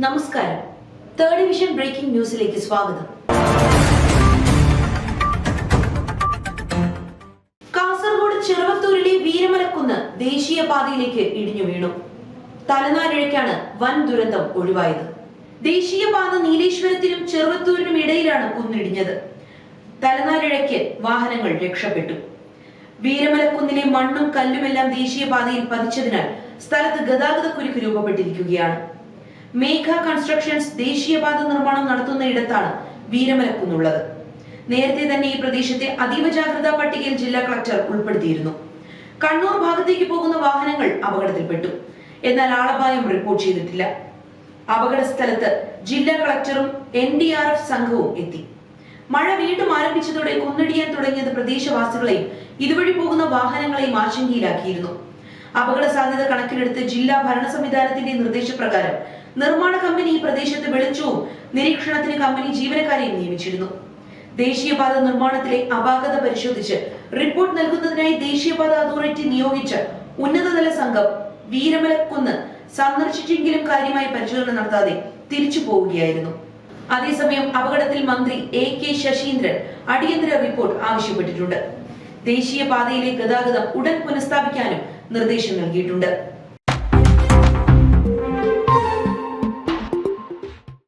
നമസ്കാരം. Third division breaking ന്യൂസിലേക്ക് സ്വാഗതം. കാസർഗോഡ് ചെറുവത്തൂരിലെ വീരമലക്കുന്ന് ദേശീയപാതയിലേക്ക് ഇടിഞ്ഞു വീണു. തലനാരിഴയ്ക്കാണ് വൻ ദുരന്തം ഒഴിവായത്. ദേശീയപാത നീലേശ്വരത്തിനും ചെറുവത്തൂരിനും ഇടയിലാണ് കുന്നിടിഞ്ഞത്. തലനാരിഴയ്ക്ക് വാഹനങ്ങൾ രക്ഷപ്പെട്ടു. വീരമലക്കുന്നിലെ മണ്ണും കല്ലുമെല്ലാം ദേശീയപാതയിൽ പതിച്ചതിനാൽ സ്ഥലത്ത് ഗതാഗതക്കുരുക്ക് രൂപപ്പെട്ടിരിക്കുകയാണ്. മേഘ കൺസ്ട്രക്ഷൻസ് ദേശീയപാത നിർമ്മാണം നടത്തുന്ന ഇടത്താണ് വീരമലക്കുന്നുള്ളത്. നേരത്തെ തന്നെ ഈ പ്രദേശത്തെ അതീവ ജാഗ്രതാ പട്ടികയിൽ ജില്ലാ കളക്ടർ ഉൾപ്പെടുത്തിയിരുന്നു. കണ്ണൂർ ഭാഗത്തേക്ക് പോകുന്ന വാഹനങ്ങൾ അപകടത്തിൽപ്പെട്ടു. എന്നാൽ ആളപായം റിപ്പോർട്ട് ചെയ്തിട്ടില്ല. അപകട സ്ഥലത്ത് ജില്ലാ കളക്ടറും NDRF സംഘവും എത്തി. മഴ വീണ്ടും ആരംഭിച്ചതോടെ കുന്നിടിയാൻ തുടങ്ങിയത് പ്രദേശവാസികളെയും ഇതുവഴി പോകുന്ന വാഹനങ്ങളെയും ആശങ്കയിലാക്കിയിരുന്നു. അപകട സാധ്യത കണക്കിലെടുത്ത് ജില്ലാ ഭരണ സംവിധാനത്തിന്റെ നിർദ്ദേശപ്രകാരം നിർമ്മാണ കമ്പനി ഈ പ്രദേശത്ത് വെളിച്ചവും നിരീക്ഷണത്തിന് കമ്പനി ജീവനക്കാരെയും നിയമിച്ചിരുന്നു. ദേശീയപാത നിർമ്മാണത്തിലെ അപാകത പരിശോധിച്ച് റിപ്പോർട്ട് നൽകുന്നതിനായി ദേശീയപാത അതോറിറ്റി നിയോഗിച്ച ഉന്നതതല സംഘം വീരമലക്കുന്ന് സന്ദർശിച്ചെങ്കിലും കാര്യമായ പരിശോധന നടത്താതെ തിരിച്ചു പോവുകയായിരുന്നു. അതേസമയം അപകടത്തിൽ മന്ത്രി AK ശശീന്ദ്രൻ അടിയന്തര റിപ്പോർട്ട് ആവശ്യപ്പെട്ടിട്ടുണ്ട്. ദേശീയപാതയിലെ ഗതാഗതം ഉടൻ പുനഃസ്ഥാപിക്കാനും നിർദ്ദേശം നൽകിയിട്ടുണ്ട്.